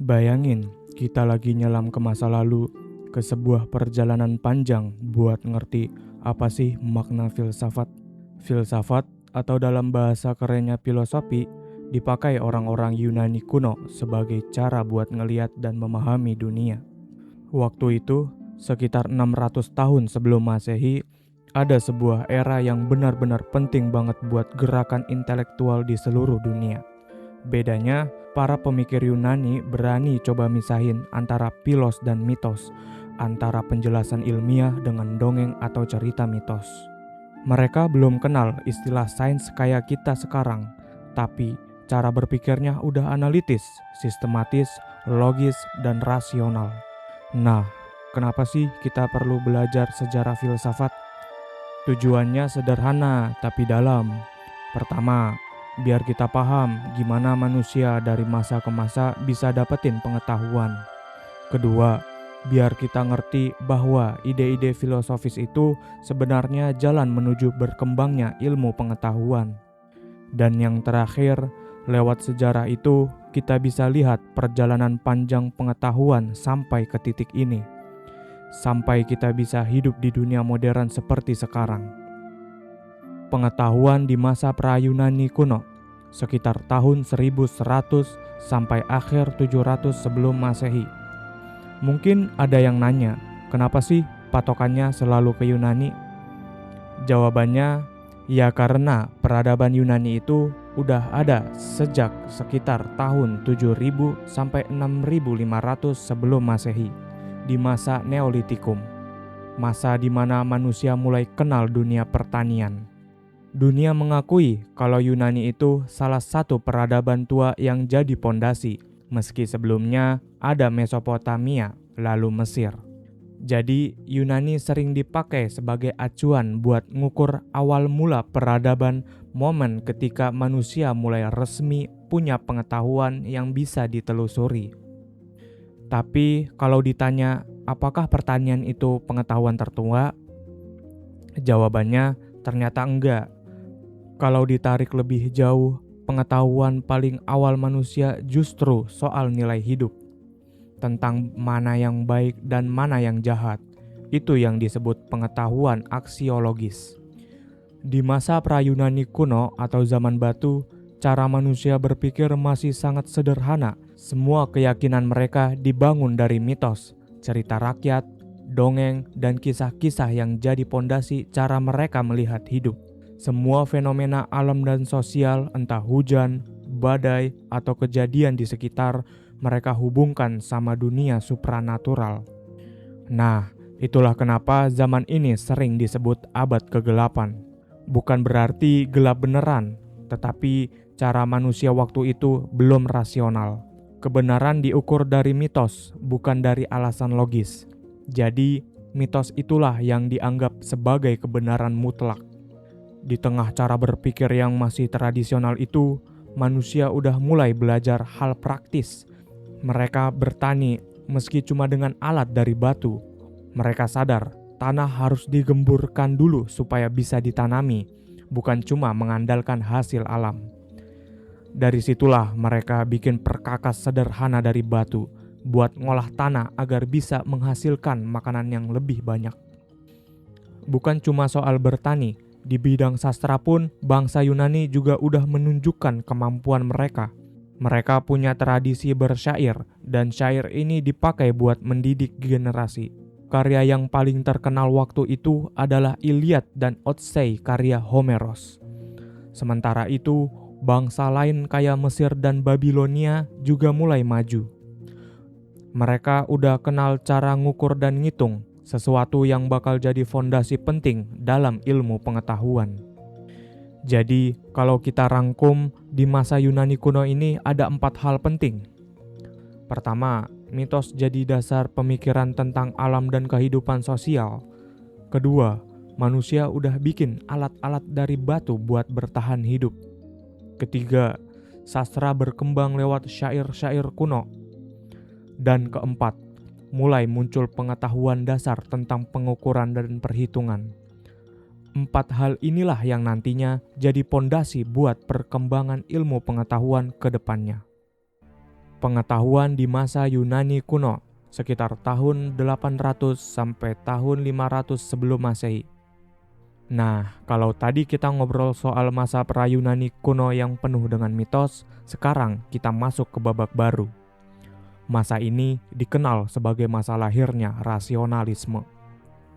Bayangin, kita lagi nyelam ke masa lalu, ke sebuah perjalanan panjang buat ngerti apa sih makna filsafat. Filsafat atau dalam bahasa kerennya filosofi dipakai orang-orang Yunani kuno sebagai cara buat ngeliat dan memahami dunia. Waktu itu, sekitar 600 tahun sebelum Masehi, ada sebuah era yang benar-benar penting banget buat gerakan intelektual di seluruh dunia. Bedanya, para pemikir Yunani berani coba misahin antara philos dan mitos, antara penjelasan ilmiah dengan dongeng atau cerita mitos. Mereka belum kenal istilah sains kayak kita sekarang, tapi cara berpikirnya udah analitis, sistematis, logis, dan rasional. Nah, kenapa sih kita perlu belajar sejarah filsafat? Tujuannya sederhana tapi dalam. Pertama, biar kita paham gimana manusia dari masa ke masa bisa dapetin pengetahuan. Kedua, biar kita ngerti bahwa ide-ide filosofis itu sebenarnya jalan menuju berkembangnya ilmu pengetahuan. Dan yang terakhir, lewat sejarah itu kita bisa lihat perjalanan panjang pengetahuan sampai ke titik ini. Sampai kita bisa hidup di dunia modern seperti sekarang. Pengetahuan di masa pra-Yunani kuno, sekitar tahun 1100 sampai akhir 700 sebelum Masehi. Mungkin ada yang nanya, kenapa sih patokannya selalu ke Yunani? Jawabannya, ya karena peradaban Yunani itu udah ada sejak sekitar tahun 7000 sampai 6500 sebelum Masehi, di masa Neolitikum, masa di mana manusia mulai kenal dunia pertanian. Dunia mengakui kalau Yunani itu salah satu peradaban tua yang jadi pondasi, meski sebelumnya ada Mesopotamia, lalu Mesir. Jadi Yunani sering dipakai sebagai acuan buat ngukur awal mula peradaban, momen ketika manusia mulai resmi punya pengetahuan yang bisa ditelusuri. Tapi kalau ditanya apakah pertanian itu pengetahuan tertua? Jawabannya ternyata enggak. Kalau ditarik lebih jauh, pengetahuan paling awal manusia justru soal nilai hidup. Tentang mana yang baik dan mana yang jahat. Itu yang disebut pengetahuan aksiologis. Di masa pra-Yunani kuno atau zaman batu, cara manusia berpikir masih sangat sederhana. Semua keyakinan mereka dibangun dari mitos, cerita rakyat, dongeng, dan kisah-kisah yang jadi pondasi cara mereka melihat hidup. Semua fenomena alam dan sosial, entah hujan, badai, atau kejadian di sekitar, mereka hubungkan sama dunia supranatural. Nah, itulah kenapa zaman ini sering disebut abad kegelapan. Bukan berarti gelap beneran, tetapi cara manusia waktu itu belum rasional. Kebenaran diukur dari mitos, bukan dari alasan logis. Jadi, mitos itulah yang dianggap sebagai kebenaran mutlak. Di tengah cara berpikir yang masih tradisional itu, manusia udah mulai belajar hal praktis. Mereka bertani meski cuma dengan alat dari batu. Mereka sadar tanah harus digemburkan dulu supaya bisa ditanami, bukan cuma mengandalkan hasil alam. Dari situlah mereka bikin perkakas sederhana dari batu buat ngolah tanah agar bisa menghasilkan makanan yang lebih banyak. Bukan cuma soal bertani, di bidang sastra pun bangsa Yunani juga udah menunjukkan kemampuan mereka. Mereka punya tradisi bersyair dan syair ini dipakai buat mendidik generasi. Karya yang paling terkenal waktu itu adalah Iliad dan Odyssey karya Homeros. Sementara itu, bangsa lain kayak Mesir dan Babilonia juga mulai maju. Mereka udah kenal cara ngukur dan ngitung, sesuatu yang bakal jadi fondasi penting dalam ilmu pengetahuan. Jadi, kalau kita rangkum, di masa Yunani kuno ini ada 4 hal penting. Pertama, mitos jadi dasar pemikiran tentang alam dan kehidupan sosial. Kedua, manusia udah bikin alat-alat dari batu buat bertahan hidup. Ketiga, sastra berkembang lewat syair-syair kuno. Dan keempat, mulai muncul pengetahuan dasar tentang pengukuran dan perhitungan. 4 hal inilah yang nantinya jadi pondasi buat perkembangan ilmu pengetahuan ke depannya. Pengetahuan di masa Yunani kuno, sekitar tahun 800 sampai tahun 500 sebelum Masehi. Nah, kalau tadi kita ngobrol soal masa pra-Yunani kuno yang penuh dengan mitos, sekarang kita masuk ke babak baru. Masa ini dikenal sebagai masa lahirnya rasionalisme.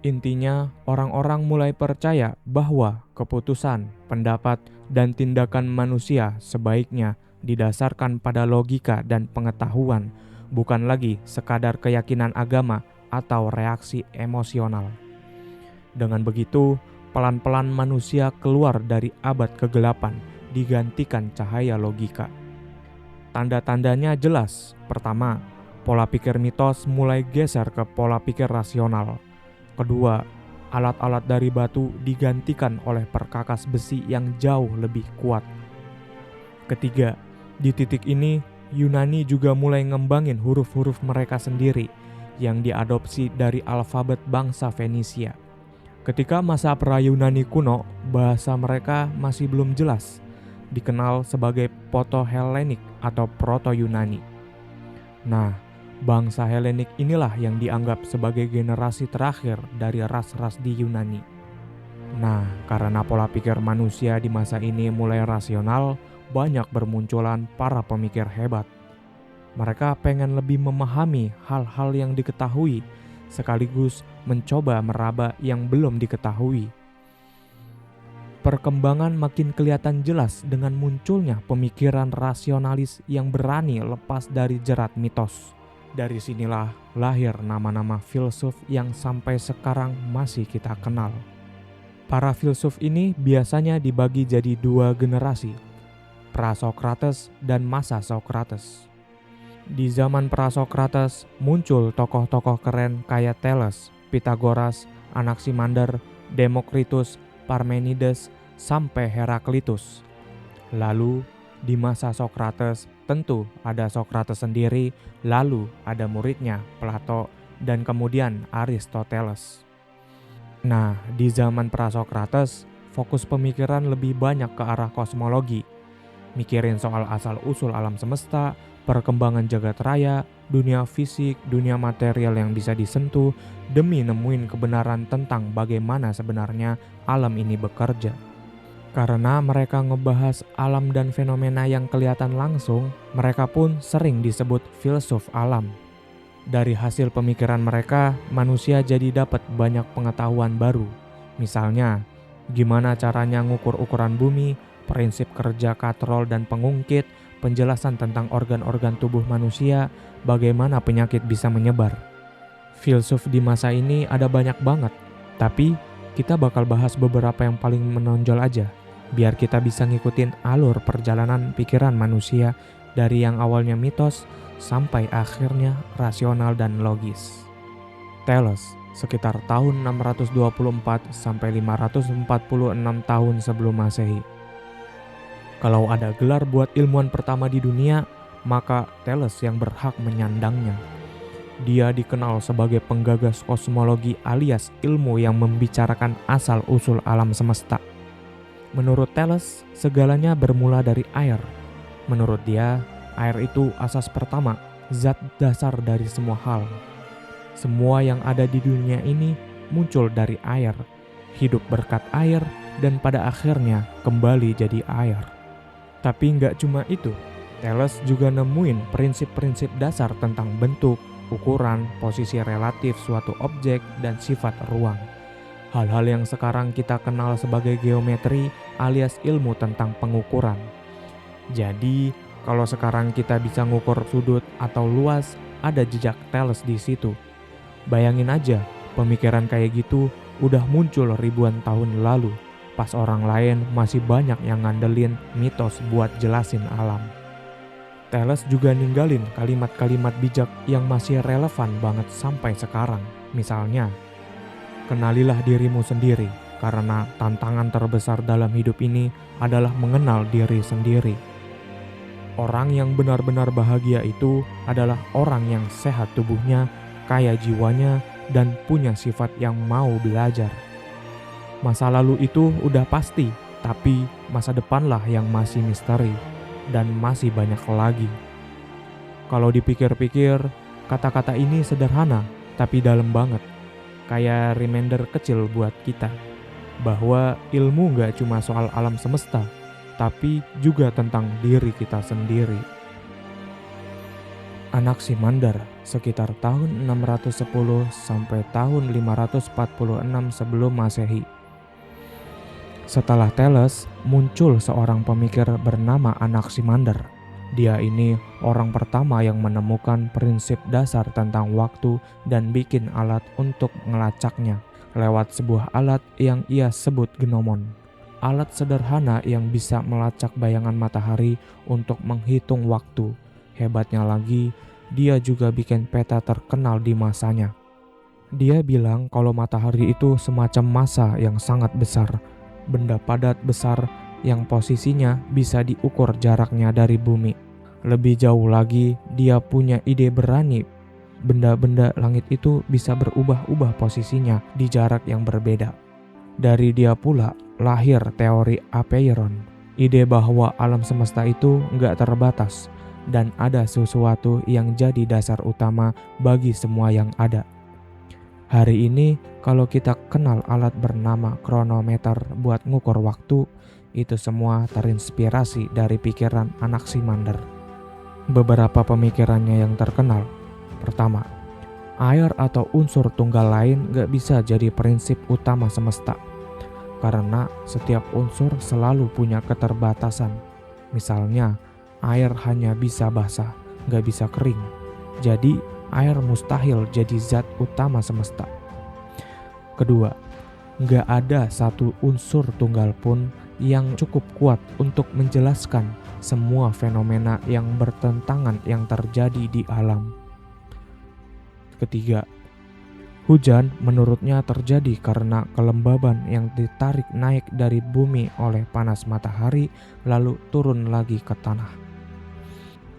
Intinya, orang-orang mulai percaya bahwa keputusan, pendapat, dan tindakan manusia sebaiknya didasarkan pada logika dan pengetahuan, bukan lagi sekadar keyakinan agama atau reaksi emosional. Dengan begitu, pelan-pelan manusia keluar dari abad kegelapan, digantikan cahaya logika. Tanda-tandanya jelas. Pertama, pola pikir mitos mulai geser ke pola pikir rasional. Kedua, alat-alat dari batu digantikan oleh perkakas besi yang jauh lebih kuat. Ketiga, di titik ini Yunani juga mulai ngembangin huruf-huruf mereka sendiri yang diadopsi dari alfabet bangsa Fenisia. Ketika masa pra-Yunani kuno, bahasa mereka masih belum jelas, dikenal sebagai Proto-Helenik atau Proto-Yunani. Nah, bangsa Helenik inilah yang dianggap sebagai generasi terakhir dari ras-ras di Yunani. Nah, karena pola pikir manusia di masa ini mulai rasional, banyak bermunculan para pemikir hebat. Mereka pengen lebih memahami hal-hal yang diketahui, sekaligus mencoba meraba yang belum diketahui. Perkembangan makin kelihatan jelas dengan munculnya pemikiran rasionalis yang berani lepas dari jerat mitos. Dari sinilah lahir nama-nama filsuf yang sampai sekarang masih kita kenal. Para filsuf ini biasanya dibagi jadi dua generasi, pra-Sokrates dan masa Sokrates. Di zaman pra-Sokrates muncul tokoh-tokoh keren kayak Thales, Pythagoras, Anaximander, Demokritus, Parmenides, sampai Heraklitus. Lalu di masa Sokrates tentu ada Sokrates sendiri, lalu ada muridnya Plato, dan kemudian Aristoteles. Nah, di zaman pra-Sokrates fokus pemikiran lebih banyak ke arah kosmologi, mikirin soal asal-usul alam semesta, perkembangan jagat raya, dunia fisik, dunia material yang bisa disentuh, demi nemuin kebenaran tentang bagaimana sebenarnya alam ini bekerja. Karena mereka ngebahas alam dan fenomena yang kelihatan langsung, mereka pun sering disebut filsuf alam. Dari hasil pemikiran mereka, manusia jadi dapat banyak pengetahuan baru. Misalnya, gimana caranya ngukur ukuran bumi, prinsip kerja katrol dan pengungkit, penjelasan tentang organ-organ tubuh manusia, bagaimana penyakit bisa menyebar. Filsuf di masa ini ada banyak banget, tapi kita bakal bahas beberapa yang paling menonjol aja, biar kita bisa ngikutin alur perjalanan pikiran manusia dari yang awalnya mitos sampai akhirnya rasional dan logis. Thales, sekitar tahun 624 sampai 546 tahun sebelum Masehi. Kalau ada gelar buat ilmuwan pertama di dunia, maka Thales yang berhak menyandangnya. Dia dikenal sebagai penggagas kosmologi alias ilmu yang membicarakan asal-usul alam semesta. Menurut Thales, segalanya bermula dari air. Menurut dia, air itu asas pertama, zat dasar dari semua hal. Semua yang ada di dunia ini muncul dari air, hidup berkat air, dan pada akhirnya kembali jadi air. Tapi nggak cuma itu, Thales juga nemuin prinsip-prinsip dasar tentang bentuk, ukuran, posisi relatif suatu objek, dan sifat ruang. Hal-hal yang sekarang kita kenal sebagai geometri alias ilmu tentang pengukuran. Jadi, kalau sekarang kita bisa ngukur sudut atau luas, ada jejak Thales di situ. Bayangin aja, pemikiran kayak gitu udah muncul ribuan tahun lalu, pas orang lain masih banyak yang ngandelin mitos buat jelasin alam. Thales juga ninggalin kalimat-kalimat bijak yang masih relevan banget sampai sekarang. Misalnya, kenalilah dirimu sendiri, karena tantangan terbesar dalam hidup ini adalah mengenal diri sendiri. Orang yang benar-benar bahagia itu adalah orang yang sehat tubuhnya, kaya jiwanya, dan punya sifat yang mau belajar. Masa lalu itu udah pasti, tapi masa depanlah yang masih misteri dan masih banyak lagi. Kalau dipikir-pikir, kata-kata ini sederhana tapi dalam banget. Kayak reminder kecil buat kita bahwa ilmu gak cuma soal alam semesta, tapi juga tentang diri kita sendiri. Anaximander sekitar tahun 610 sampai tahun 546 sebelum Masehi. Setelah Thales, muncul seorang pemikir bernama Anaximander. Dia ini orang pertama yang menemukan prinsip dasar tentang waktu dan bikin alat untuk ngelacaknya lewat sebuah alat yang ia sebut gnomon. Alat sederhana yang bisa melacak bayangan matahari untuk menghitung waktu. Hebatnya lagi, dia juga bikin peta terkenal di masanya. Dia bilang kalau matahari itu semacam massa yang sangat besar, benda padat besar yang posisinya bisa diukur jaraknya dari bumi. Lebih jauh lagi, dia punya ide berani. Benda-benda langit itu bisa berubah-ubah posisinya di jarak yang berbeda. Dari dia pula lahir teori Apeiron, ide bahwa alam semesta itu nggak terbatas dan ada sesuatu yang jadi dasar utama bagi semua yang ada. Hari ini kalau kita kenal alat bernama kronometer buat ngukur waktu, itu semua terinspirasi dari pikiran Anaximander. Beberapa pemikirannya yang terkenal. Pertama, air atau unsur tunggal lain gak bisa jadi prinsip utama semesta. Karena setiap unsur selalu punya keterbatasan. Misalnya, air hanya bisa basah, gak bisa kering. Jadi, air mustahil jadi zat utama semesta. Kedua, gak ada satu unsur tunggal pun yang cukup kuat untuk menjelaskan semua fenomena yang bertentangan yang terjadi di alam. Ketiga, hujan menurutnya terjadi karena kelembaban yang ditarik naik dari bumi oleh panas matahari lalu turun lagi ke tanah.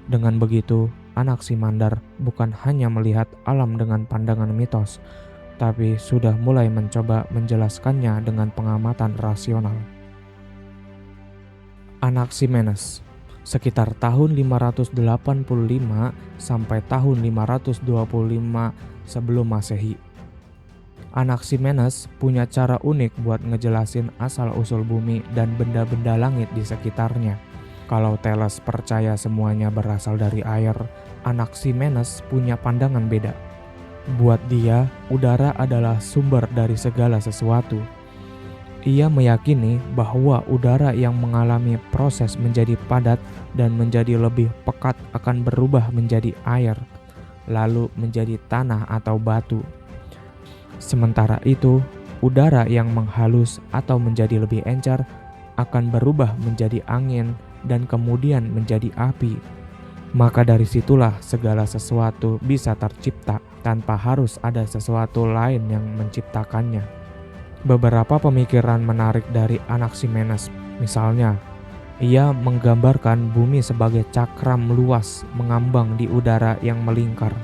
Dengan begitu, Anaximander bukan hanya melihat alam dengan pandangan mitos, tapi sudah mulai mencoba menjelaskannya dengan pengamatan rasional. Anaximenes sekitar tahun 585 sampai tahun 525 sebelum Masehi. Anaximenes punya cara unik buat ngejelasin asal-usul bumi dan benda-benda langit di sekitarnya. Kalau Thales percaya semuanya berasal dari air, Anaximenes punya pandangan beda. Buat dia, udara adalah sumber dari segala sesuatu. Ia meyakini bahwa udara yang mengalami proses menjadi padat dan menjadi lebih pekat akan berubah menjadi air, lalu menjadi tanah atau batu. Sementara itu, udara yang menghalus atau menjadi lebih encer akan berubah menjadi angin dan kemudian menjadi api. Maka dari situlah segala sesuatu bisa tercipta tanpa harus ada sesuatu lain yang menciptakannya. Beberapa pemikiran menarik dari Anaximenes, misalnya, ia menggambarkan bumi sebagai cakram luas mengambang di udara yang melingkar.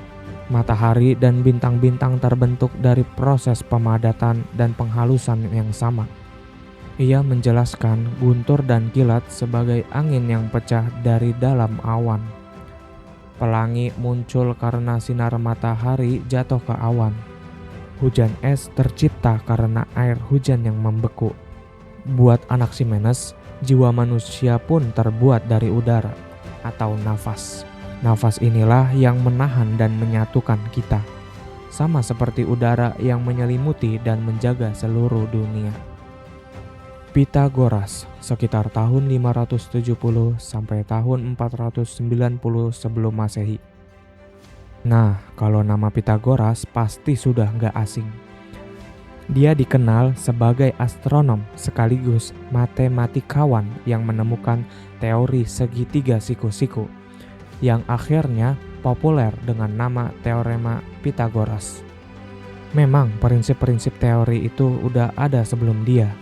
Matahari dan bintang-bintang terbentuk dari proses pemadatan dan penghalusan yang sama. Ia menjelaskan guntur dan kilat sebagai angin yang pecah dari dalam awan. Pelangi muncul karena sinar matahari jatuh ke awan. Hujan es tercipta karena air hujan yang membeku. Buat Anaximenes, jiwa manusia pun terbuat dari udara atau nafas. Nafas inilah yang menahan dan menyatukan kita, sama seperti udara yang menyelimuti dan menjaga seluruh dunia. Pythagoras sekitar tahun 570 sampai tahun 490 sebelum Masehi. Nah, kalau nama Pythagoras pasti sudah nggak asing. Dia dikenal sebagai astronom sekaligus matematikawan yang menemukan teori segitiga siku-siku yang akhirnya populer dengan nama Teorema Pythagoras. Memang prinsip-prinsip teori itu udah ada sebelum dia,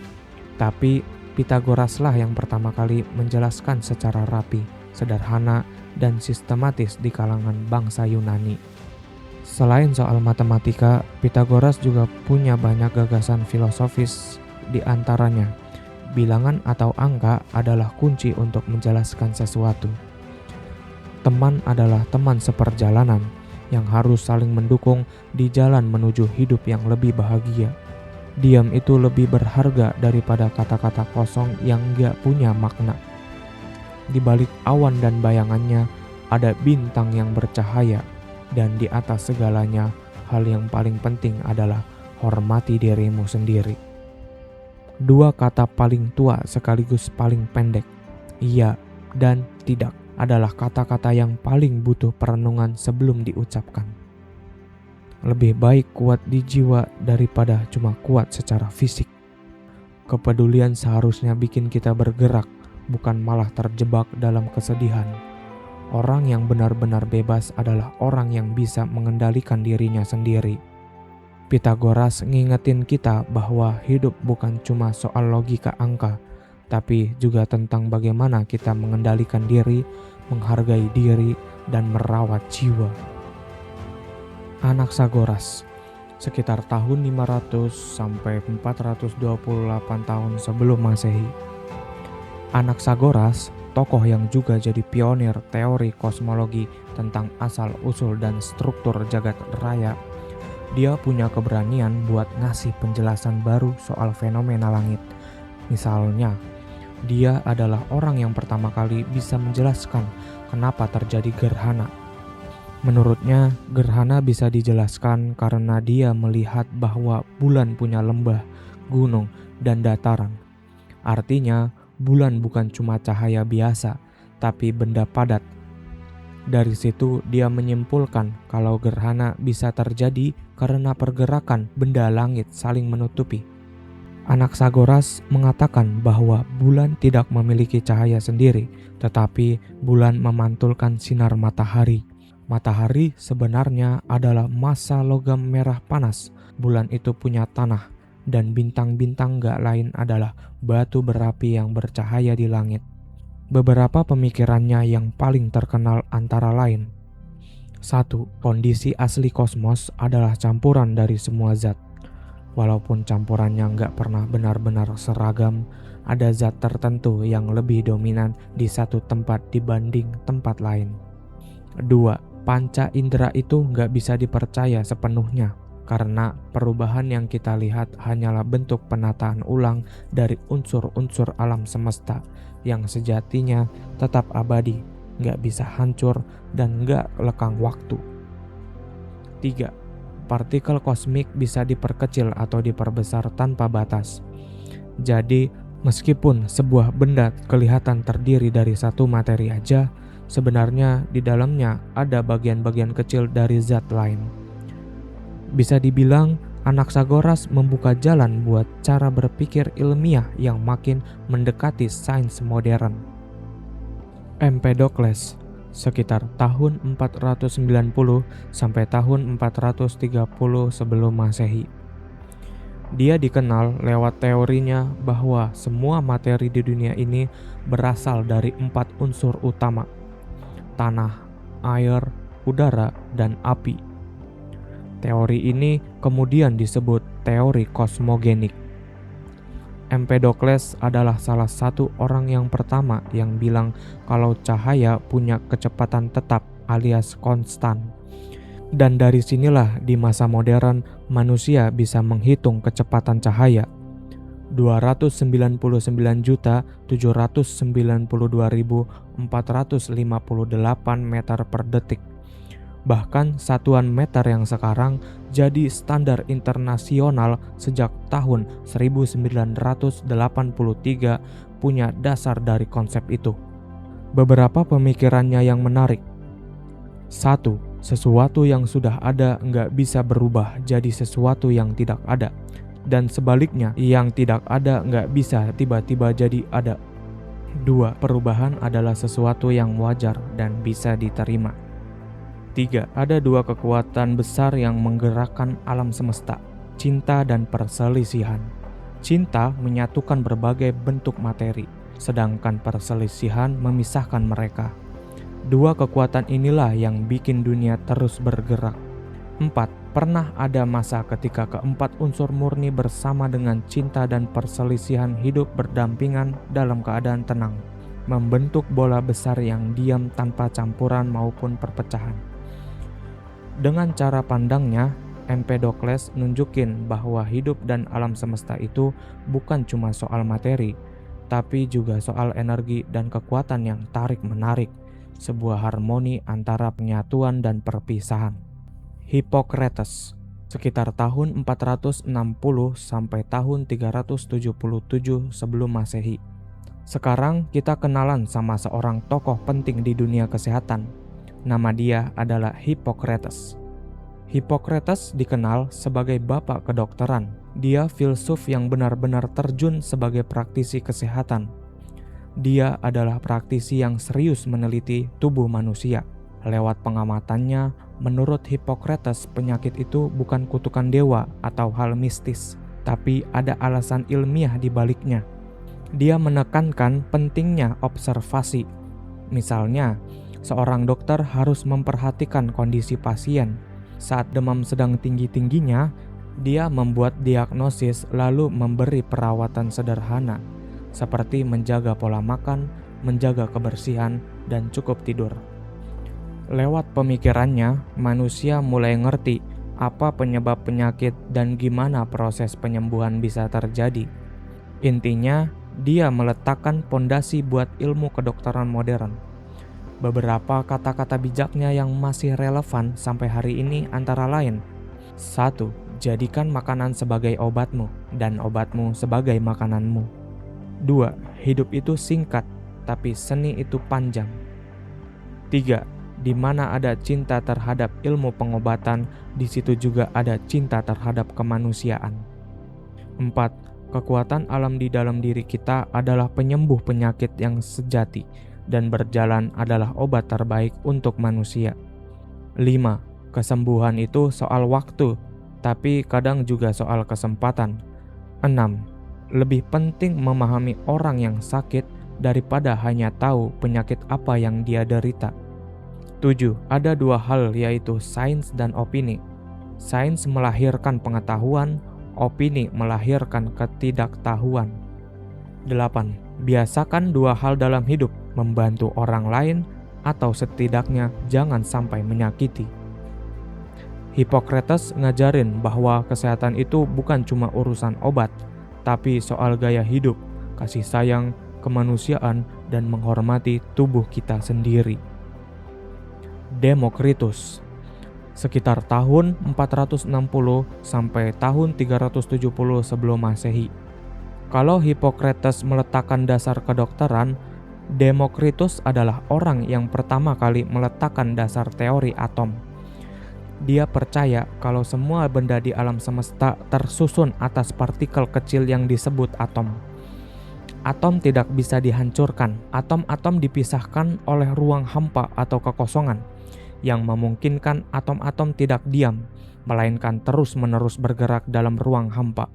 tapi Pythagoraslah yang pertama kali menjelaskan secara rapi, sederhana, dan sistematis di kalangan bangsa Yunani. Selain soal matematika, Pythagoras juga punya banyak gagasan filosofis, di antaranya bilangan atau angka adalah kunci untuk menjelaskan sesuatu. Teman adalah teman seperjalanan yang harus saling mendukung di jalan menuju hidup yang lebih bahagia. Diam itu lebih berharga daripada kata-kata kosong yang gak punya makna. Di balik awan dan bayangannya ada bintang yang bercahaya, dan di atas segalanya hal yang paling penting adalah hormati dirimu sendiri. Dua kata paling tua sekaligus paling pendek, iya dan tidak, adalah kata-kata yang paling butuh perenungan sebelum diucapkan. Lebih baik kuat di jiwa daripada cuma kuat secara fisik. Kepedulian seharusnya bikin kita bergerak, bukan malah terjebak dalam kesedihan. Orang yang benar-benar bebas adalah orang yang bisa mengendalikan dirinya sendiri. Pythagoras ngingetin kita bahwa hidup bukan cuma soal logika angka, tapi juga tentang bagaimana kita mengendalikan diri, menghargai diri, dan merawat jiwa. Anaxagoras, sekitar tahun 500 sampai 428 tahun sebelum Masehi. Anaxagoras, tokoh yang juga jadi pionir teori kosmologi tentang asal-usul dan struktur jagat raya. Dia punya keberanian buat ngasih penjelasan baru soal fenomena langit. Misalnya, dia adalah orang yang pertama kali bisa menjelaskan kenapa terjadi gerhana. Menurutnya, gerhana bisa dijelaskan karena dia melihat bahwa bulan punya lembah, gunung, dan dataran. Artinya, bulan bukan cuma cahaya biasa, tapi benda padat. Dari situ dia menyimpulkan kalau gerhana bisa terjadi karena pergerakan benda langit saling menutupi. Anaxagoras mengatakan bahwa bulan tidak memiliki cahaya sendiri, tetapi bulan memantulkan sinar matahari. Matahari sebenarnya adalah massa logam merah panas. Bulan itu punya tanah, dan bintang-bintang gak lain adalah batu berapi yang bercahaya di langit. Beberapa pemikirannya yang paling terkenal antara lain: 1. Kondisi asli kosmos adalah campuran dari semua zat. Walaupun campurannya nggak pernah benar-benar seragam, ada zat tertentu yang lebih dominan di satu tempat dibanding tempat lain. 2. Panca indera itu nggak bisa dipercaya sepenuhnya, karena perubahan yang kita lihat hanyalah bentuk penataan ulang dari unsur-unsur alam semesta yang sejatinya tetap abadi, nggak bisa hancur dan nggak lekang waktu. 3. Partikel kosmik bisa diperkecil atau diperbesar tanpa batas. Jadi, meskipun sebuah benda kelihatan terdiri dari satu materi aja, sebenarnya di dalamnya ada bagian-bagian kecil dari zat lain. Bisa dibilang, Anaxagoras membuka jalan buat cara berpikir ilmiah yang makin mendekati sains modern. Empedokles, sekitar tahun 490 sampai tahun 430 sebelum Masehi. Dia dikenal lewat teorinya bahwa semua materi di dunia ini berasal dari 4 unsur utama: tanah, air, udara, dan api. Teori ini kemudian disebut teori kosmogenik. Empedokles adalah salah satu orang yang pertama yang bilang kalau cahaya punya kecepatan tetap alias konstan. Dan dari sinilah di masa modern manusia bisa menghitung kecepatan cahaya. 299.792.458 meter per detik. Bahkan satuan meter yang sekarang jadi standar internasional sejak tahun 1983 punya dasar dari konsep itu. Beberapa pemikirannya yang menarik. 1. Sesuatu yang sudah ada nggak bisa berubah jadi sesuatu yang tidak ada. Dan sebaliknya, yang tidak ada nggak bisa tiba-tiba jadi ada. 2. Perubahan adalah sesuatu yang wajar dan bisa diterima. 3. Ada 2 kekuatan besar yang menggerakkan alam semesta: cinta dan perselisihan. Cinta menyatukan berbagai bentuk materi, sedangkan perselisihan memisahkan mereka. 2 kekuatan inilah yang bikin dunia terus bergerak. 4. Pernah ada masa ketika keempat unsur murni bersama dengan cinta dan perselisihan hidup berdampingan dalam keadaan tenang. membentuk bola besar yang diam tanpa campuran maupun perpecahan. Dengan cara pandangnya, Empedokles nunjukin bahwa hidup dan alam semesta itu bukan cuma soal materi, tapi juga soal energi dan kekuatan yang tarik-menarik, sebuah harmoni antara penyatuan dan perpisahan. Hippocrates, sekitar tahun 460 sampai tahun 377 sebelum Masehi. Sekarang kita kenalan sama seorang tokoh penting di dunia kesehatan. Nama dia adalah Hippocrates. Hippocrates dikenal sebagai bapak kedokteran. Dia filsuf yang benar-benar terjun sebagai praktisi kesehatan. Dia adalah praktisi yang serius meneliti tubuh manusia. Lewat pengamatannya, menurut Hippocrates penyakit itu bukan kutukan dewa atau hal mistis, tapi ada alasan ilmiah di baliknya. Dia menekankan pentingnya observasi. Misalnya, seorang dokter harus memperhatikan kondisi pasien. Saat demam sedang tinggi-tingginya, dia membuat diagnosis lalu memberi perawatan sederhana, seperti menjaga pola makan, menjaga kebersihan, dan cukup tidur. Lewat pemikirannya, manusia mulai ngerti apa penyebab penyakit dan gimana proses penyembuhan bisa terjadi. Intinya, dia meletakkan pondasi buat ilmu kedokteran modern. Beberapa kata-kata bijaknya yang masih relevan sampai hari ini antara lain: 1. Jadikan makanan sebagai obatmu dan obatmu sebagai makananmu. 2. Hidup itu singkat, tapi seni itu panjang. 3. Di mana ada cinta terhadap ilmu pengobatan, di situ juga ada cinta terhadap kemanusiaan. 4. Kekuatan alam di dalam diri kita adalah penyembuh penyakit yang sejati, dan berjalan adalah obat terbaik untuk manusia. 5. Kesembuhan itu soal waktu, tapi kadang juga soal kesempatan. 6. Lebih penting memahami orang yang sakit daripada hanya tahu penyakit apa yang dia derita. 7. Ada dua hal, yaitu sains dan opini. Sains melahirkan pengetahuan, opini melahirkan ketidaktahuan. 8. Biasakan dua hal dalam hidup: membantu orang lain atau setidaknya jangan sampai menyakiti. Hippocrates ngajarin bahwa kesehatan itu bukan cuma urusan obat, tapi soal gaya hidup, kasih sayang, kemanusiaan, dan menghormati tubuh kita sendiri. Demokritus, sekitar tahun 460 sampai tahun 370 sebelum Masehi. Kalau Hippocrates meletakkan dasar kedokteran, Demokritus adalah orang yang pertama kali meletakkan dasar teori atom. Dia percaya kalau semua benda di alam semesta tersusun atas partikel kecil yang disebut atom. Atom tidak bisa dihancurkan. Atom-atom dipisahkan oleh ruang hampa atau kekosongan, yang memungkinkan atom-atom tidak diam, melainkan terus-menerus bergerak dalam ruang hampa.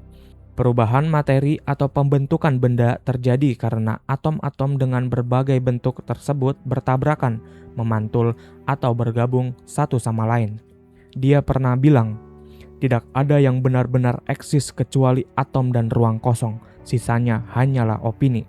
Perubahan materi atau pembentukan benda terjadi karena atom-atom dengan berbagai bentuk tersebut bertabrakan, memantul, atau bergabung satu sama lain. Dia pernah bilang, tidak ada yang benar-benar eksis kecuali atom dan ruang kosong, sisanya hanyalah opini.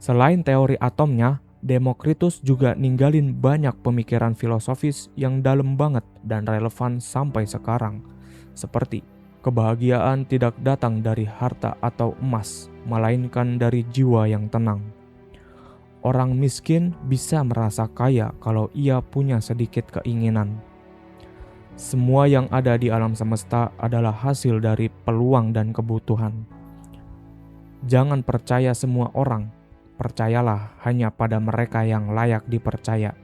Selain teori atomnya, Demokritus juga ninggalin banyak pemikiran filosofis yang dalam banget dan relevan sampai sekarang, seperti kebahagiaan tidak datang dari harta atau emas, melainkan dari jiwa yang tenang. Orang miskin bisa merasa kaya kalau ia punya sedikit keinginan. Semua yang ada di alam semesta adalah hasil dari peluang dan kebutuhan. Jangan percaya semua orang, percayalah hanya pada mereka yang layak dipercaya.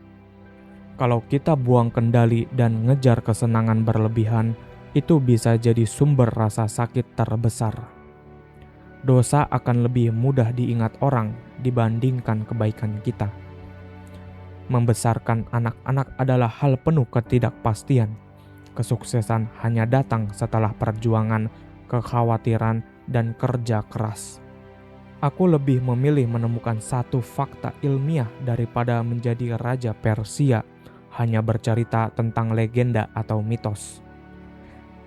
Kalau kita buang kendali dan ngejar kesenangan berlebihan, itu bisa jadi sumber rasa sakit terbesar. Dosa akan lebih mudah diingat orang dibandingkan kebaikan kita. Membesarkan anak-anak adalah hal penuh ketidakpastian. Kesuksesan hanya datang setelah perjuangan, kekhawatiran, dan kerja keras. Aku lebih memilih menemukan satu fakta ilmiah daripada menjadi raja Persia, hanya bercerita tentang legenda atau mitos.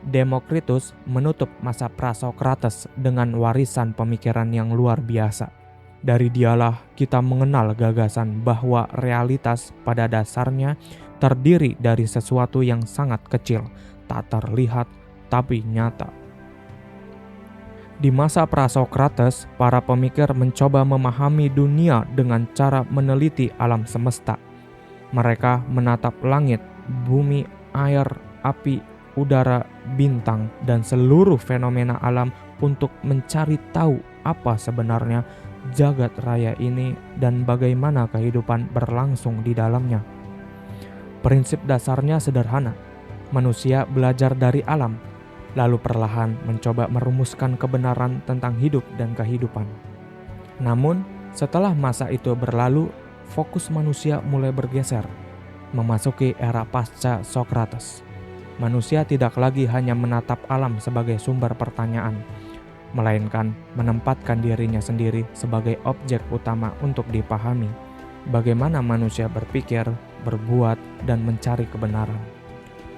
Demokritus menutup masa Prasokrates dengan warisan pemikiran yang luar biasa. Dari dialah kita mengenal gagasan bahwa realitas pada dasarnya terdiri dari sesuatu yang sangat kecil, tak terlihat, tapi nyata. Di masa pra-Sokrates, para pemikir mencoba memahami dunia dengan cara meneliti alam semesta. Mereka menatap langit, bumi, air, api, udara, bintang, dan seluruh fenomena alam untuk mencari tahu apa sebenarnya jagat raya ini dan bagaimana kehidupan berlangsung di dalamnya. Prinsip dasarnya sederhana. Manusia belajar dari alam, lalu perlahan mencoba merumuskan kebenaran tentang hidup dan kehidupan. Namun, setelah masa itu berlalu, fokus manusia mulai bergeser, memasuki era pasca Sokrates. Manusia tidak lagi hanya menatap alam sebagai sumber pertanyaan, melainkan menempatkan dirinya sendiri sebagai objek utama untuk dipahami. Bagaimana manusia berpikir, berbuat, dan mencari kebenaran.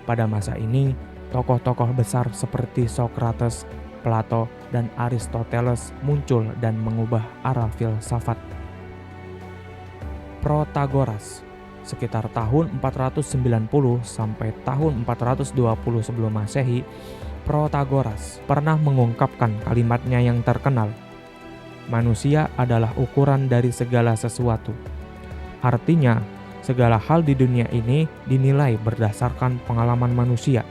Pada masa ini, tokoh-tokoh besar seperti Sokrates, Plato, dan Aristoteles muncul dan mengubah arah filsafat. Protagoras, sekitar tahun 490 sampai tahun 420 sebelum Masehi, Protagoras pernah mengungkapkan kalimatnya yang terkenal, "Manusia adalah ukuran dari segala sesuatu." Artinya, segala hal di dunia ini dinilai berdasarkan pengalaman manusia.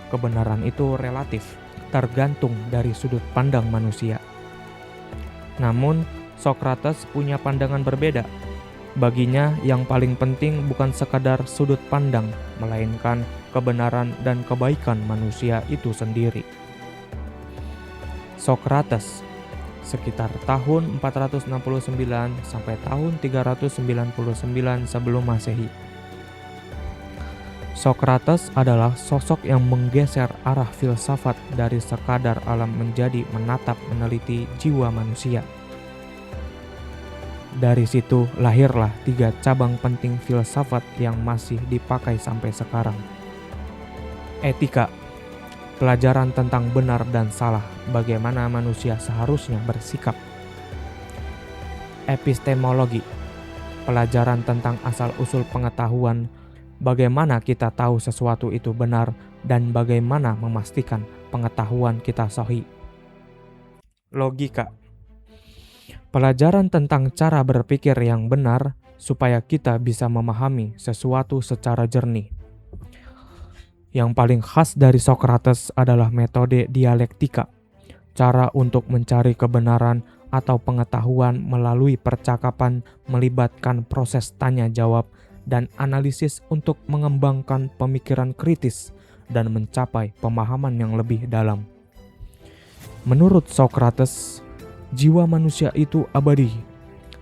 Kebenaran itu relatif, tergantung dari sudut pandang manusia. Namun, Sokrates punya pandangan berbeda. Baginya, yang paling penting bukan sekadar sudut pandang, melainkan kebenaran dan kebaikan manusia itu sendiri. Sokrates, sekitar tahun 469 sampai tahun 399 sebelum Masehi. Sokrates adalah sosok yang menggeser arah filsafat dari sekadar alam menjadi menatap meneliti jiwa manusia. Dari situ lahirlah 3 cabang penting filsafat yang masih dipakai sampai sekarang. Etika, pelajaran tentang benar dan salah, bagaimana manusia seharusnya bersikap. Epistemologi, pelajaran tentang asal-usul pengetahuan, bagaimana kita tahu sesuatu itu benar dan bagaimana memastikan pengetahuan kita sahih. Logika, pelajaran tentang cara berpikir yang benar supaya kita bisa memahami sesuatu secara jernih. Yang paling khas dari Sokrates adalah metode dialektika, cara untuk mencari kebenaran atau pengetahuan melalui percakapan melibatkan proses tanya jawab dan analisis untuk mengembangkan pemikiran kritis dan mencapai pemahaman yang lebih dalam. Menurut Sokrates, jiwa manusia itu abadi,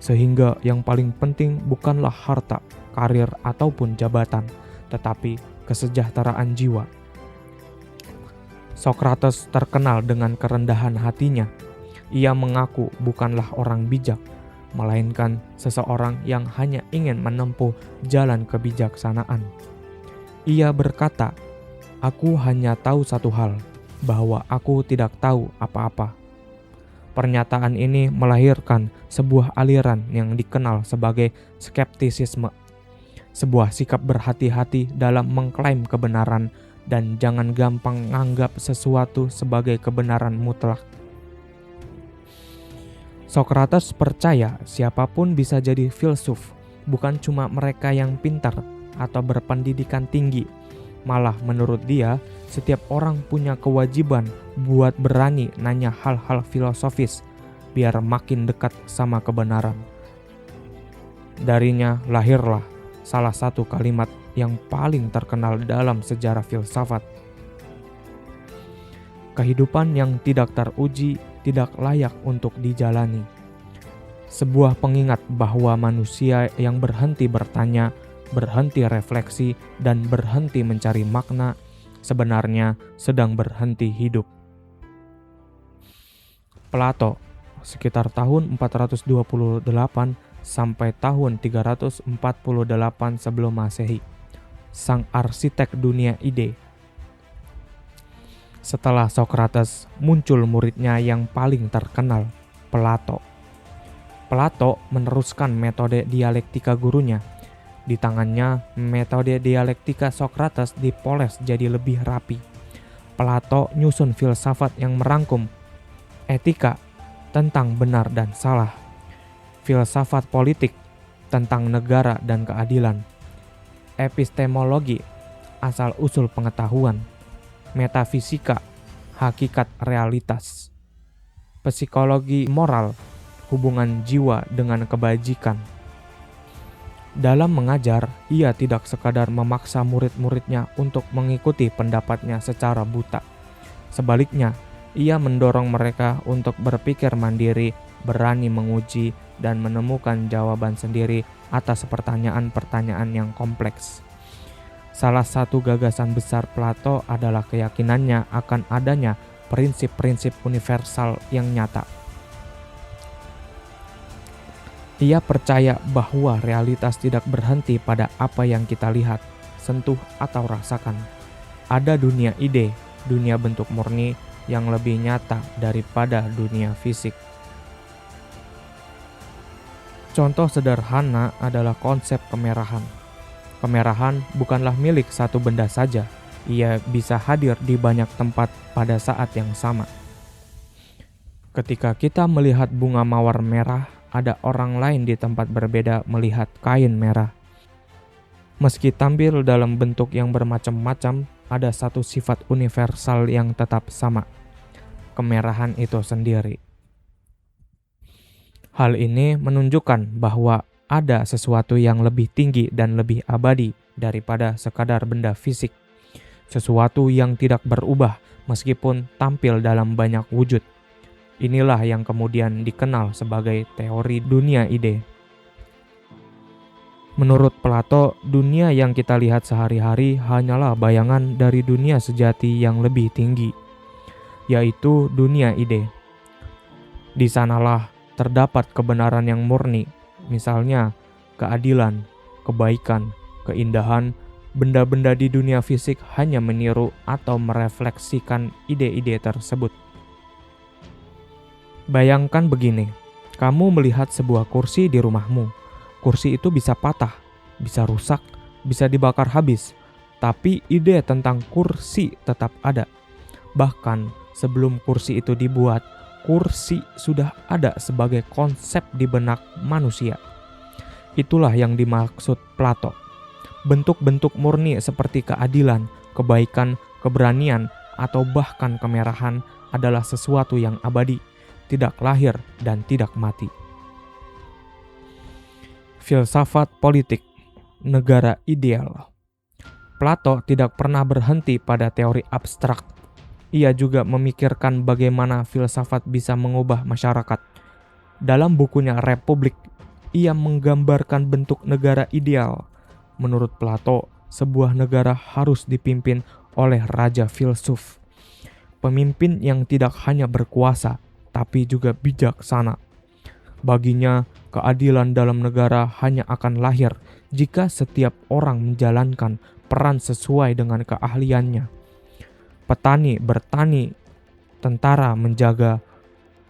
sehingga yang paling penting bukanlah harta, karir, ataupun jabatan, tetapi kesejahteraan jiwa. Sokrates terkenal dengan kerendahan hatinya. Ia mengaku bukanlah orang bijak, melainkan seseorang yang hanya ingin menempuh jalan kebijaksanaan. Ia berkata, "Aku hanya tahu satu hal, bahwa aku tidak tahu apa-apa." Pernyataan ini melahirkan sebuah aliran yang dikenal sebagai skeptisisme, sebuah sikap berhati-hati dalam mengklaim kebenaran dan jangan gampang menganggap sesuatu sebagai kebenaran mutlak. Sokrates percaya siapapun bisa jadi filsuf, bukan cuma mereka yang pintar atau berpendidikan tinggi. Malah menurut dia, setiap orang punya kewajiban buat berani nanya hal-hal filosofis biar makin dekat sama kebenaran. Darinya lahirlah salah satu kalimat yang paling terkenal dalam sejarah filsafat. Kehidupan yang tidak teruji tidak layak untuk dijalani. Sebuah pengingat bahwa manusia yang berhenti bertanya, berhenti refleksi, dan berhenti mencari makna sebenarnya sedang berhenti hidup. Plato, sekitar tahun 428 sampai tahun 348 sebelum Masehi, sang arsitek dunia ide. Setelah Sokrates, muncul muridnya yang paling terkenal, Plato. Plato meneruskan metode dialektika gurunya. Di tangannya, metode dialektika Sokrates dipoles jadi lebih rapi. Plato nyusun filsafat yang merangkum etika tentang benar dan salah, filsafat politik tentang negara dan keadilan, epistemologi asal-usul pengetahuan, metafisika hakikat realitas, psikologi moral hubungan jiwa dengan kebajikan. Dalam mengajar, ia tidak sekadar memaksa murid-muridnya untuk mengikuti pendapatnya secara buta. Sebaliknya, ia mendorong mereka untuk berpikir mandiri, berani menguji, dan menemukan jawaban sendiri atas pertanyaan-pertanyaan yang kompleks. Salah satu gagasan besar Plato adalah keyakinannya akan adanya prinsip-prinsip universal yang nyata. Ia percaya bahwa realitas tidak berhenti pada apa yang kita lihat, sentuh, atau rasakan. Ada dunia ide, dunia bentuk murni yang lebih nyata daripada dunia fisik. Contoh sederhana adalah konsep kemerahan. Kemerahan bukanlah milik satu benda saja, ia bisa hadir di banyak tempat pada saat yang sama. Ketika kita melihat bunga mawar merah, ada orang lain di tempat berbeda melihat kain merah. Meski tampil dalam bentuk yang bermacam-macam, ada satu sifat universal yang tetap sama, kemerahan itu sendiri. Hal ini menunjukkan bahwa ada sesuatu yang lebih tinggi dan lebih abadi daripada sekadar benda fisik, sesuatu yang tidak berubah meskipun tampil dalam banyak wujud. Inilah yang kemudian dikenal sebagai teori dunia ide. Menurut Plato, dunia yang kita lihat sehari-hari hanyalah bayangan dari dunia sejati yang lebih tinggi, yaitu dunia ide. Di sanalah terdapat kebenaran yang murni, misalnya keadilan, kebaikan, keindahan. Benda-benda di dunia fisik hanya meniru atau merefleksikan ide-ide tersebut. Bayangkan begini, kamu melihat sebuah kursi di rumahmu. Kursi itu bisa patah, bisa rusak, bisa dibakar habis, tapi ide tentang kursi tetap ada. Bahkan sebelum kursi itu dibuat, kursi sudah ada sebagai konsep di benak manusia. Itulah yang dimaksud Plato. Bentuk-bentuk murni seperti keadilan, kebaikan, keberanian, atau bahkan kemerahan adalah sesuatu yang abadi, tidak lahir dan tidak mati. Filsafat politik, negara ideal. Plato tidak pernah berhenti pada teori abstrak. Ia juga memikirkan bagaimana filsafat bisa mengubah masyarakat. Dalam bukunya Republik, ia menggambarkan bentuk negara ideal. Menurut Plato, sebuah negara harus dipimpin oleh raja filsuf, pemimpin yang tidak hanya berkuasa, tapi juga bijaksana. Baginya, keadilan dalam negara hanya akan lahir jika setiap orang menjalankan peran sesuai dengan keahliannya. Petani bertani, tentara menjaga,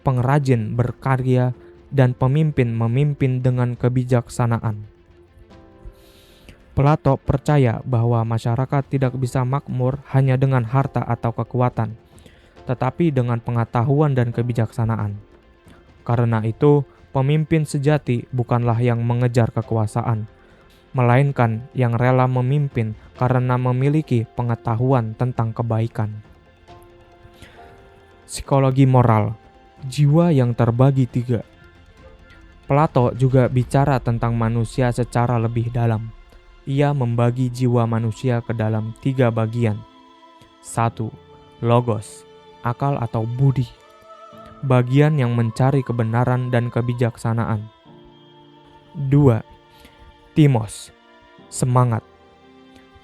pengrajin berkarya, dan pemimpin memimpin dengan kebijaksanaan. Plato percaya bahwa masyarakat tidak bisa makmur hanya dengan harta atau kekuatan, tetapi dengan pengetahuan dan kebijaksanaan. Karena itu, pemimpin sejati bukanlah yang mengejar kekuasaan, melainkan yang rela memimpin karena memiliki pengetahuan tentang kebaikan. Psikologi moral, jiwa yang terbagi 3. Plato juga bicara tentang manusia secara lebih dalam. Ia membagi jiwa manusia ke dalam 3 bagian. 1. Logos, akal atau budi, bagian yang mencari kebenaran dan kebijaksanaan. 2. Timos, semangat,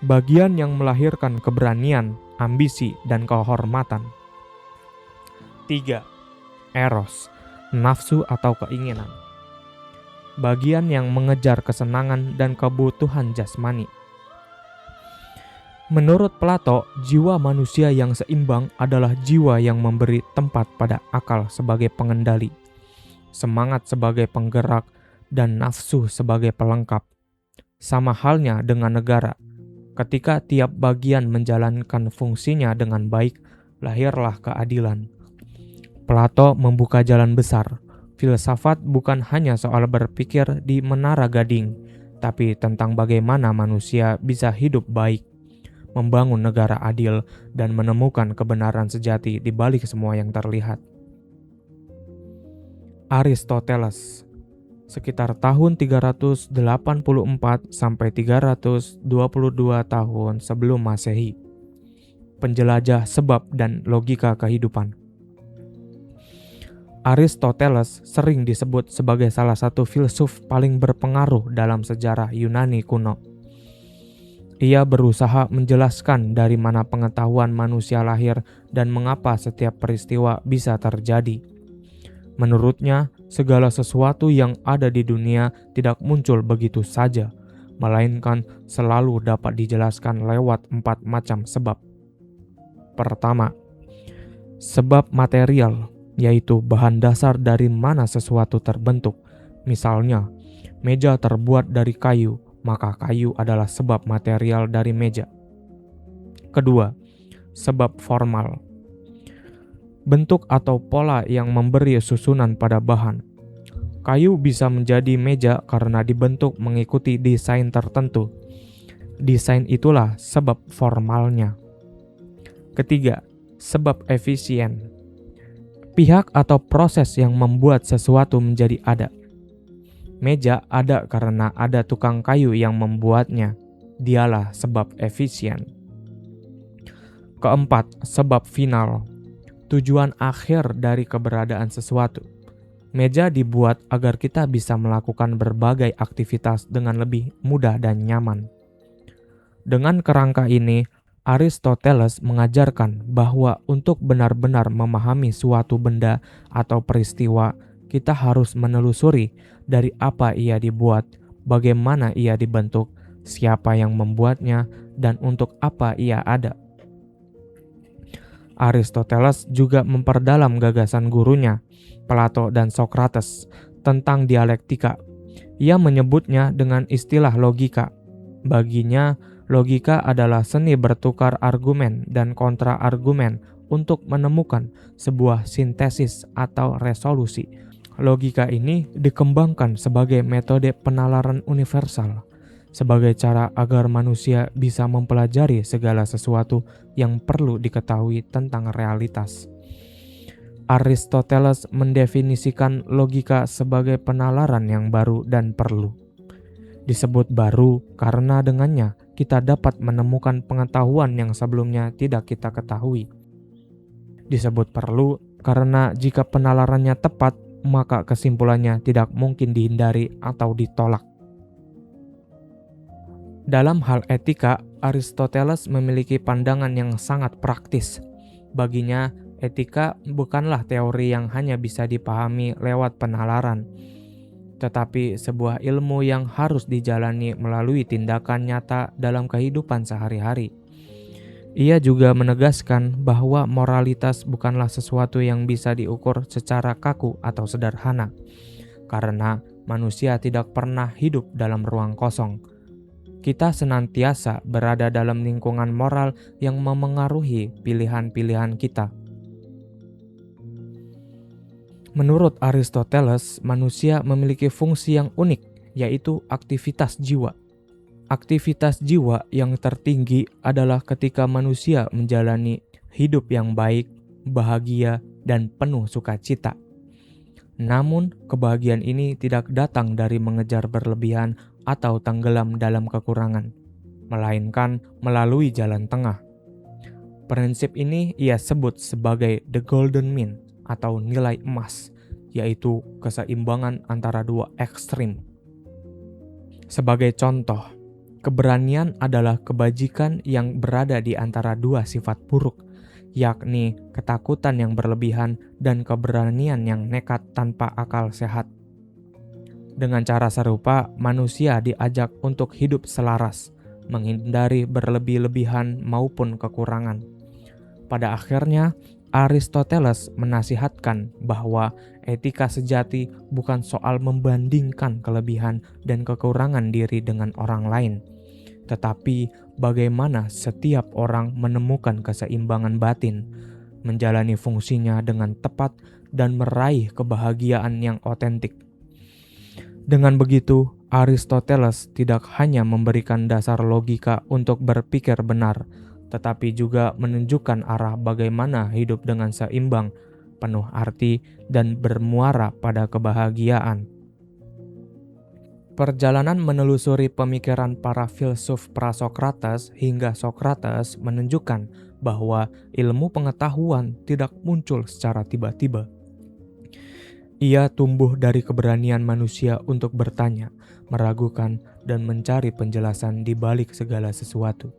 bagian yang melahirkan keberanian, ambisi, dan kehormatan. 3. Eros, nafsu atau keinginan, bagian yang mengejar kesenangan dan kebutuhan jasmani. Menurut Plato, jiwa manusia yang seimbang adalah jiwa yang memberi tempat pada akal sebagai pengendali. semangat sebagai penggerak, dan nafsu sebagai pelengkap. Sama halnya dengan negara. Ketika tiap bagian menjalankan fungsinya dengan baik, lahirlah keadilan. Plato membuka jalan besar. Filsafat bukan hanya soal berpikir di menara gading, tapi tentang bagaimana manusia bisa hidup baik, membangun negara adil, dan menemukan kebenaran sejati di balik semua yang terlihat. Aristoteles, sekitar tahun 384 sampai 322 tahun sebelum Masehi. Penjelajah sebab dan logika kehidupan. Aristoteles sering disebut sebagai salah satu filsuf paling berpengaruh dalam sejarah Yunani kuno. Ia berusaha menjelaskan dari mana pengetahuan manusia lahir dan mengapa setiap peristiwa bisa terjadi. Menurutnya, segala sesuatu yang ada di dunia tidak muncul begitu saja, melainkan selalu dapat dijelaskan lewat 4 macam sebab. Pertama, sebab material, yaitu bahan dasar dari mana sesuatu terbentuk. Misalnya, meja terbuat dari kayu, maka kayu adalah sebab material dari meja. Kedua, sebab formal. Bentuk atau pola yang memberi susunan pada bahan. Kayu bisa menjadi meja karena dibentuk mengikuti desain tertentu. Desain itulah sebab formalnya. Ketiga, sebab efisien. Pihak atau proses yang membuat sesuatu menjadi ada. Meja ada karena ada tukang kayu yang membuatnya. Dialah sebab efisien. Keempat, sebab final. Tujuan akhir dari keberadaan sesuatu. Meja dibuat agar kita bisa melakukan berbagai aktivitas dengan lebih mudah dan nyaman. Dengan kerangka ini, Aristoteles mengajarkan bahwa untuk benar-benar memahami suatu benda atau peristiwa, kita harus menelusuri dari apa ia dibuat, bagaimana ia dibentuk, siapa yang membuatnya, dan untuk apa ia ada. Aristoteles juga memperdalam gagasan gurunya, Plato dan Socrates, tentang dialektika. Ia menyebutnya dengan istilah logika. Baginya, logika adalah seni bertukar argumen dan kontra-argumen untuk menemukan sebuah sintesis atau resolusi. Logika ini dikembangkan sebagai metode penalaran universal, sebagai cara agar manusia bisa mempelajari segala sesuatu yang perlu diketahui tentang realitas. Aristoteles mendefinisikan logika sebagai penalaran yang baru dan perlu. Disebut baru karena dengannya kita dapat menemukan pengetahuan yang sebelumnya tidak kita ketahui. Disebut perlu karena jika penalarannya tepat, maka kesimpulannya tidak mungkin dihindari atau ditolak. Dalam hal etika, Aristoteles memiliki pandangan yang sangat praktis. Baginya, etika bukanlah teori yang hanya bisa dipahami lewat penalaran, tetapi sebuah ilmu yang harus dijalani melalui tindakan nyata dalam kehidupan sehari-hari. Ia juga menegaskan bahwa moralitas bukanlah sesuatu yang bisa diukur secara kaku atau sederhana, karena manusia tidak pernah hidup dalam ruang kosong. Kita senantiasa berada dalam lingkungan moral yang memengaruhi pilihan-pilihan kita. Menurut Aristoteles, manusia memiliki fungsi yang unik, yaitu aktivitas jiwa. Aktivitas jiwa yang tertinggi adalah ketika manusia menjalani hidup yang baik, bahagia, dan penuh sukacita. Namun, kebahagiaan ini tidak datang dari mengejar berlebihan atau tenggelam dalam kekurangan, melainkan melalui jalan tengah. Prinsip ini ia sebut sebagai the golden mean atau nilai emas, yaitu keseimbangan antara dua ekstrim. Sebagai contoh, keberanian adalah kebajikan yang berada di antara dua sifat buruk, yakni ketakutan yang berlebihan dan keberanian yang nekat tanpa akal sehat. Dengan cara serupa, manusia diajak untuk hidup selaras, menghindari berlebih-lebihan maupun kekurangan. Pada akhirnya, Aristoteles menasihatkan bahwa Etika sejati bukan soal membandingkan kelebihan dan kekurangan diri dengan orang lain, tetapi bagaimana setiap orang menemukan keseimbangan batin, menjalani fungsinya dengan tepat, dan meraih kebahagiaan yang otentik. Dengan begitu, Aristoteles tidak hanya memberikan dasar logika untuk berpikir benar, tetapi juga menunjukkan arah bagaimana hidup dengan seimbang, penuh arti, dan bermuara pada kebahagiaan. Perjalanan menelusuri pemikiran para filsuf pra-Sokrates hingga Sokrates menunjukkan bahwa ilmu pengetahuan tidak muncul secara tiba-tiba. Ia tumbuh dari keberanian manusia untuk bertanya, meragukan, dan mencari penjelasan di balik segala sesuatu.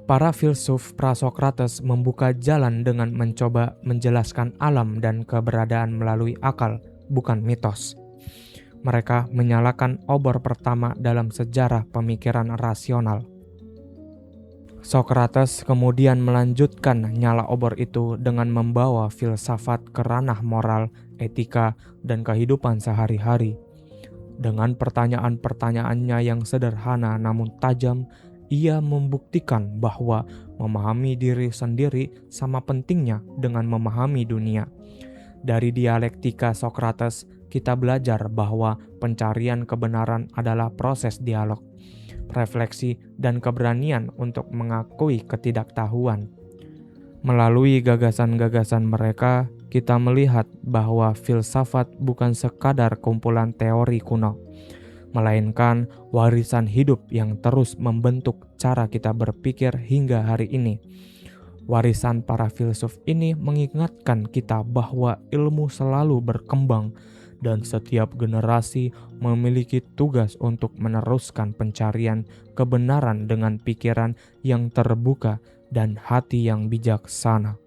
Para filsuf pra-Sokrates membuka jalan dengan mencoba menjelaskan alam dan keberadaan melalui akal, bukan mitos. Mereka menyalakan obor pertama dalam sejarah pemikiran rasional. Sokrates kemudian melanjutkan nyala obor itu dengan membawa filsafat ke ranah moral, etika, dan kehidupan sehari-hari. Dengan pertanyaan-pertanyaannya yang sederhana namun tajam, ia membuktikan bahwa memahami diri sendiri sama pentingnya dengan memahami dunia. Dari dialektika Sokrates, kita belajar bahwa pencarian kebenaran adalah proses dialog, refleksi, dan keberanian untuk mengakui ketidaktahuan. Melalui gagasan-gagasan mereka, kita melihat bahwa filsafat bukan sekadar kumpulan teori kuno, melainkan warisan hidup yang terus membentuk cara kita berpikir hingga hari ini. Warisan para filsuf ini mengingatkan kita bahwa ilmu selalu berkembang dan setiap generasi memiliki tugas untuk meneruskan pencarian kebenaran dengan pikiran yang terbuka dan hati yang bijaksana.